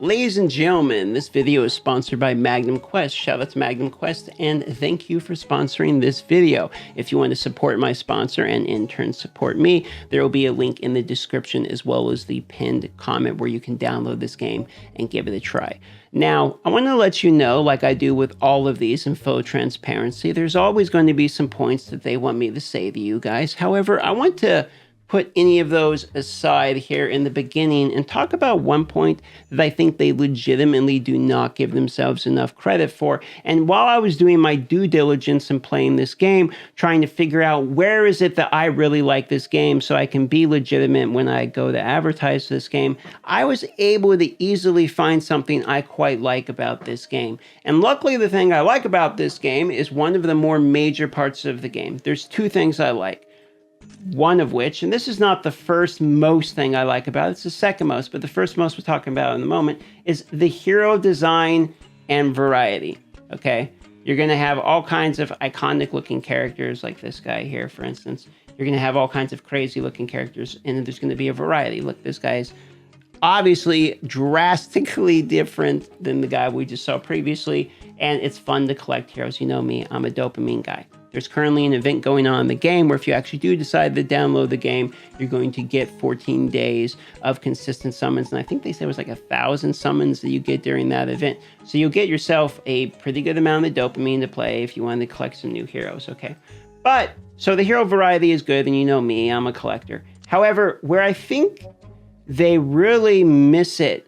Ladies and gentlemen, this video is sponsored by Magnum Quest. Shout out to Magnum Quest and thank you for sponsoring this video. If you want to support my sponsor and in turn support me, there will be a link in the description as well as the pinned comment where you can download this game and give it a try. Now, I want to let you know, like I do with all of these in full transparency, there's always going to be some points that they want me to say to you guys. However, I want to put any of those aside here in the beginning and talk about one point that I think they legitimately do not give themselves enough credit for. And while I was doing my due diligence in playing this game, trying to figure out where is it that I really like this game so I can be legitimate when I go to advertise this game, I was able to easily find something I quite like about this game. And luckily, the thing I like about this game is one of the more major parts of the game. There's two things I like. One of which, and this is not the first most thing I like about it, it's the second most, but the first most we're talking about in the moment is the hero design and variety, okay? You're going to have all kinds of iconic looking characters like this guy here, for instance. You're going to have all kinds of crazy looking characters, and there's going to be a variety. Look, this guy's obviously drastically different than the guy we just saw previously, and it's fun to collect heroes. You know me, I'm a dopamine guy. There's currently an event going on in the game where if you actually do decide to download the game, you're going to get 14 days of consistent summons. And I think they said it was like 1,000 summons that you get during that event. So you'll get yourself a pretty good amount of dopamine to play if you want to collect some new heroes, okay? But, so the hero variety is good, and you know me, I'm a collector. However, where I think they really miss it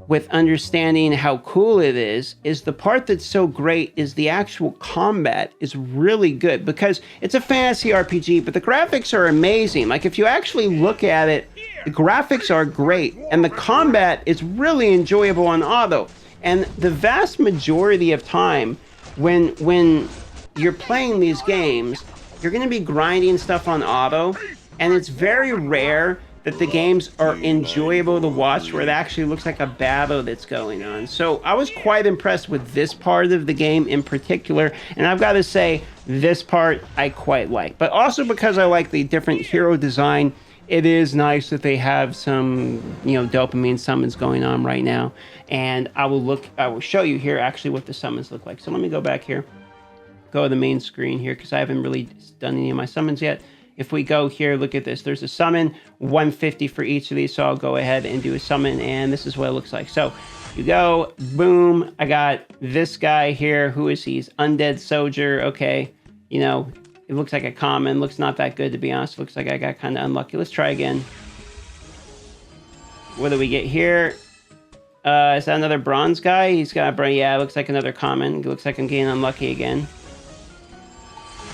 with understanding how cool it is the part that's so great is the actual combat is really good because it's a fantasy RPG, but the graphics are amazing. Like if you actually look at it, the graphics are great and the combat is really enjoyable on auto. And the vast majority of time when you're playing these games, you're going to be grinding stuff on auto, and it's very rare that the games are enjoyable to watch where it actually looks like a battle that's going on. So I was quite impressed with this part of the game in particular, and I've got to say this part I quite like. But also because I like the different hero design, it is nice that they have some, dopamine summons going on right now. And I will show you here actually what the summons look like. So let me go back here, go to the main screen here because I haven't really done any of my summons yet. If we go here, look at this. There's a summon, 150 for each of these. So I'll go ahead and do a summon, and this is what it looks like. So you go, boom. I got this guy here. Who is he? He's Undead Soldier. Okay. It looks like a common. Looks not that good, to be honest. Looks like I got kind of unlucky. Let's try again. What do we get here? Is that another bronze guy? He's got a yeah, it looks like another common. It looks like I'm getting unlucky again.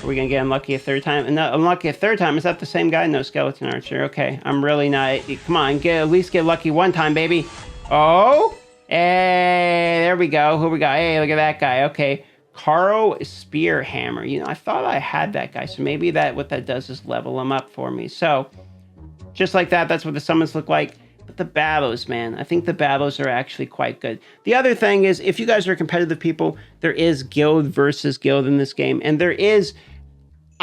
Are we going to get unlucky a third time? No, unlucky a third time. Is that the same guy? No, Skeleton Archer. Okay, I'm really not... Come on, at least get lucky one time, baby. Oh! Hey, there we go. Who we got? Hey, look at that guy. Okay. Caro Spearhammer. I thought I had that guy, so maybe what that does is level him up for me. So, just like that, that's what the summons look like. But the battles, man, I think the battles are actually quite good. The other thing is, if you guys are competitive people, there is guild versus guild in this game, and there is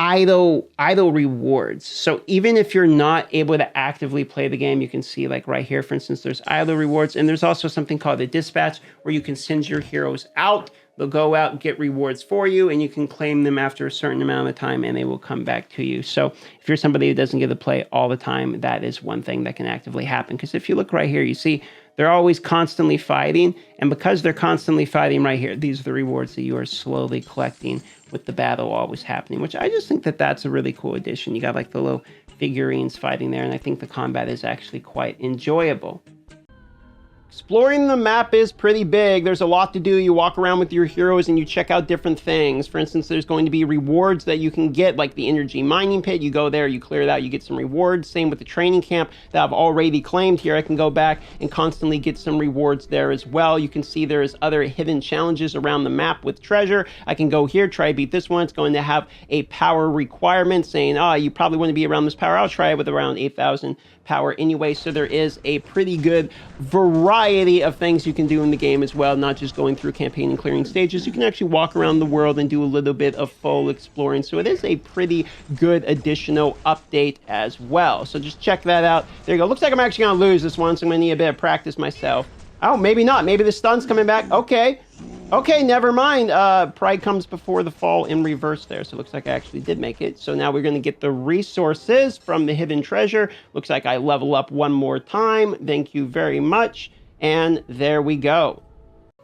idle rewards. So even if you're not able to actively play the game, you can see like right here, for instance, there's idle rewards, and there's also something called a dispatch where you can send your heroes out. They'll go out and get rewards for you, and you can claim them after a certain amount of time, and they will come back to you. So if you're somebody who doesn't get to play all the time, that is one thing that can actively happen. Because if you look right here, you see they're always constantly fighting, and because they're constantly fighting right here, these are the rewards that you are slowly collecting with the battle always happening, which I just think that that's a really cool addition. You got like the little figurines fighting there, and I think the combat is actually quite enjoyable. Exploring the map is pretty big. There's a lot to do. You walk around with your heroes and you check out different things. For instance, there's going to be rewards that you can get, like the energy mining pit. You go there, you clear it out, you get some rewards. Same with the training camp that I've already claimed here. I can go back and constantly get some rewards there as well. You can see there's other hidden challenges around the map with treasure. I can go here, try beat this one. It's going to have a power requirement saying, you probably want to be around this power. I'll try it with around 8,000 power anyway. So there is a pretty good variety of things you can do in the game as well, not just going through campaign and clearing stages. You can actually walk around the world and do a little bit of full exploring. So it is a pretty good additional update as well. So just check that out. There you go. Looks like I'm actually going to lose this one, so I'm going to need a bit of practice myself. Oh, maybe not. Maybe the stun's coming back. Okay. Okay, never mind. Pride comes before the fall in reverse there. So it looks like I actually did make it. So now we're going to get the resources from the hidden treasure. Looks like I level up one more time. Thank you very much. And there we go.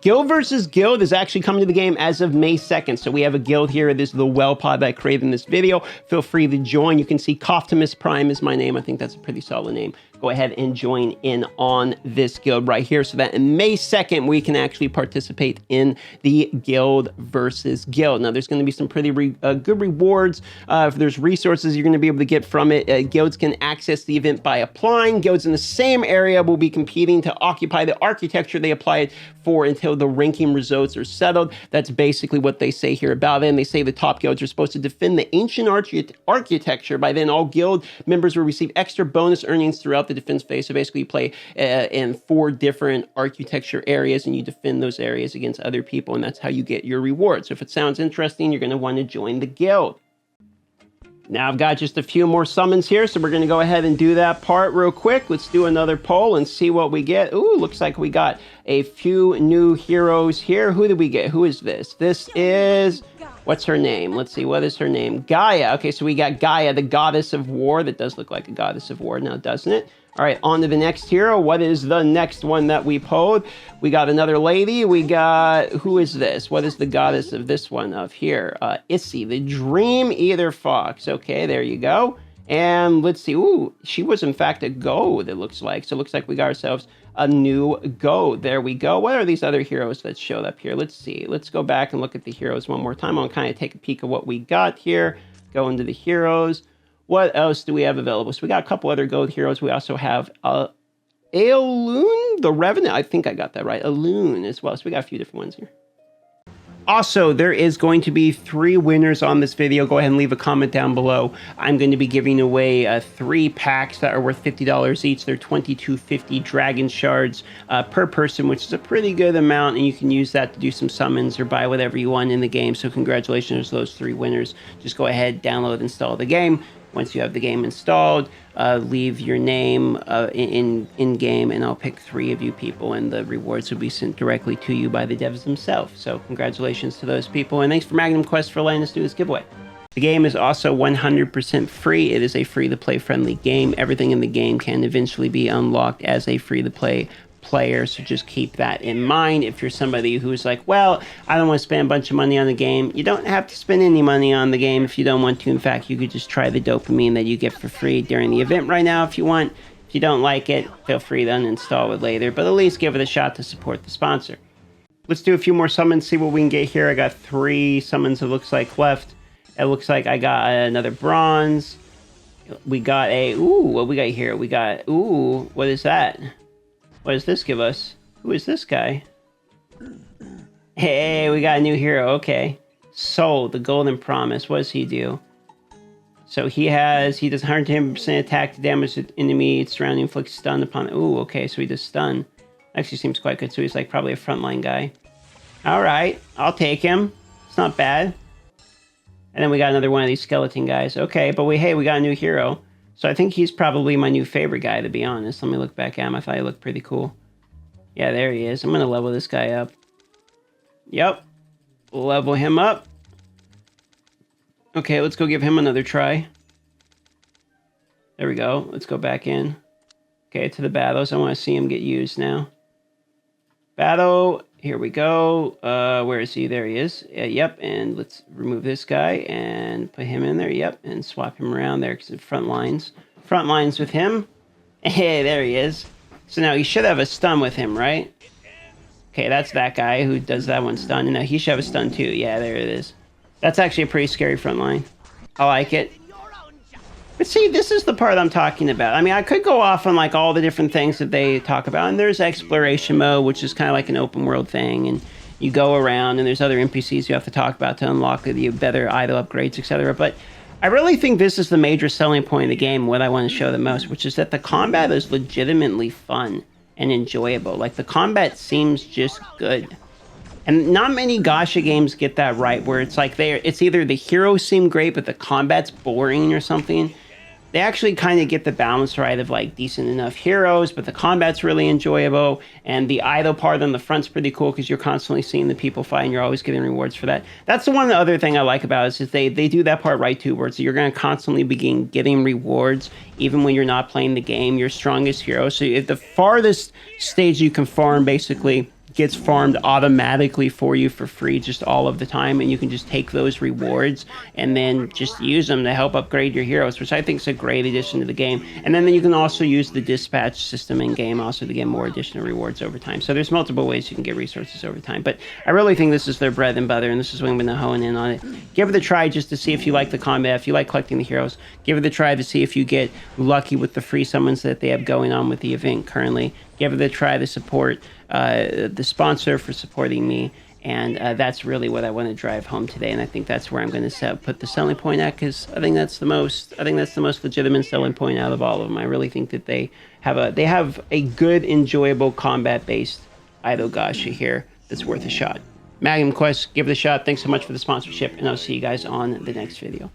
Guild versus Guild is actually coming to the game as of May 2nd. So we have a guild here. This is the well pod that I created in this video. Feel free to join. You can see Coptimus Prime is my name. I think that's a pretty solid name. Go ahead and join in on this guild right here so that in May 2nd, we can actually participate in the Guild versus Guild. Now, there's going to be some pretty good rewards. If there's resources you're going to be able to get from it, guilds can access the event by applying. Guilds in the same area will be competing to occupy the architecture they applied for until the ranking results are settled. That's basically what they say here about it. And they say the top guilds are supposed to defend the ancient architecture. By then, all guild members will receive extra bonus earnings throughout the defense phase. So basically you play in 4 different architecture areas and you defend those areas against other people, and that's how you get your reward. So if it sounds interesting, you're going to want to join the guild. Now I've got just a few more summons here, so we're going to go ahead and do that part real quick. Let's do another poll and see what we get. Ooh, looks like we got a few new heroes here. Who did we get? Who is this? This is... What's her name? Let's see. What is her name? Gaia. Okay, so we got Gaia, the goddess of war. That does look like a goddess of war now, doesn't it? All right, on to the next hero. What is the next one that we polled? We got another lady. We got... Who is this? What is the goddess of this one up here? Issy, the Dream Eater Fox. Okay, there you go. And let's see. Ooh, she was in fact a goat, it looks like. So it looks like we got ourselves a new goat. There we go. What are these other heroes that showed up here? Let's see. Let's go back and look at the heroes one more time. I'll kind of take a peek of what we got here. Go into the heroes. What else do we have available? So we got a couple other goat heroes. We also have Aeloon, the Revenant. I think I got that right. Aeloon as well. So we got a few different ones here. Also, there is going to be 3 winners on this video. Go ahead and leave a comment down below. I'm going to be giving away 3 packs that are worth $50 each. They're 2250 dragon shards per person, which is a pretty good amount, and you can use that to do some summons or buy whatever you want in the game. So congratulations to those 3 winners. Just go ahead, download, install the game. Once you have the game installed, leave your name in game, and I'll pick 3 of you people, and the rewards will be sent directly to you by the devs themselves. So congratulations to those people, and thanks for Magnum Quest for letting us do this giveaway. The game is also 100% free. It is a free-to-play friendly game. Everything in the game can eventually be unlocked as a free-to-play player, so just keep that in mind. If you're somebody who's like, well, I don't want to spend a bunch of money on the game, you don't have to spend any money on the game if you don't want to. In fact, you could just try the dopamine that you get for free during the event right now if you want. If you don't like it, feel free to uninstall it later, but at least give it a shot to support the sponsor. Let's do a few more summons, see what we can get here. I got 3 summons, it looks like, left. It looks like I got another bronze. We got a... Ooh, what we got here? We got... Ooh, what is that? What does this give us? Who is this guy? Hey, we got a new hero. Okay. Soul, the Golden Promise. What does he do? So he does 110% attack to damage the enemy surrounding, inflicts stun upon... Ooh, okay, so he does stun. Actually seems quite good, so he's like probably a frontline guy. Alright, I'll take him. It's not bad. And then we got another one of these skeleton guys. Okay, but we got a new hero. So I think he's probably my new favorite guy, to be honest. Let me look back at him. I thought he looked pretty cool. Yeah, there he is. I'm going to level this guy up. Yep. Level him up. Okay, let's go give him another try. There we go. Let's go back in. Okay, to the battles. I want to see him get used now. Battle. Here we go. Where is he? There he is. Yep, and let's remove this guy and put him in there. Yep, and swap him around there because front lines. Front lines with him. Hey, there he is. So now he should have a stun with him, right? Okay, that's that guy who does that one stun. And now he should have a stun too. Yeah, there it is. That's actually a pretty scary front line. I like it. But see, this is the part I'm talking about. I mean, I could go off on like all the different things that they talk about. And there's exploration mode, which is kind of like an open world thing. And you go around and there's other NPCs you have to talk about to unlock the better idol upgrades, etc. But I really think this is the major selling point of the game, what I want to show the most, which is that the combat is legitimately fun and enjoyable. Like, the combat seems just good. And not many gacha games get that right, where it's like it's either the heroes seem great, but the combat's boring or something. they actually kind of get the balance right of like decent enough heroes, but the combat's really enjoyable, and the idle part on the front's pretty cool because you're constantly seeing the people fight and you're always getting rewards for that. That's the one other thing I like about it is they do that part right too, where you're going to constantly begin getting rewards even when you're not playing the game. Your strongest hero, so if the farthest stage you can farm basically gets farmed automatically for you for free just all of the time, and you can just take those rewards and then just use them to help upgrade your heroes, which I think is a great addition to the game. And then you can also use the dispatch system in game also to get more additional rewards over time. So there's multiple ways you can get resources over time, but I really think this is their bread and butter, and this is when I'm going to hone in on it. Give it a try just to see if you like the combat, if you like collecting the heroes. Give it a try to see if you get lucky with the free summons that they have going on with the event currently. Give it a try to support the sponsor for supporting me, and that's really what I want to drive home today. And I think that's where I'm going to put the selling point at, because I think that's the most legitimate selling point out of all of them. I really think that they have a good, enjoyable combat-based idle gacha here that's worth a shot. Magnum Quest, give it a shot. Thanks so much for the sponsorship, and I'll see you guys on the next video.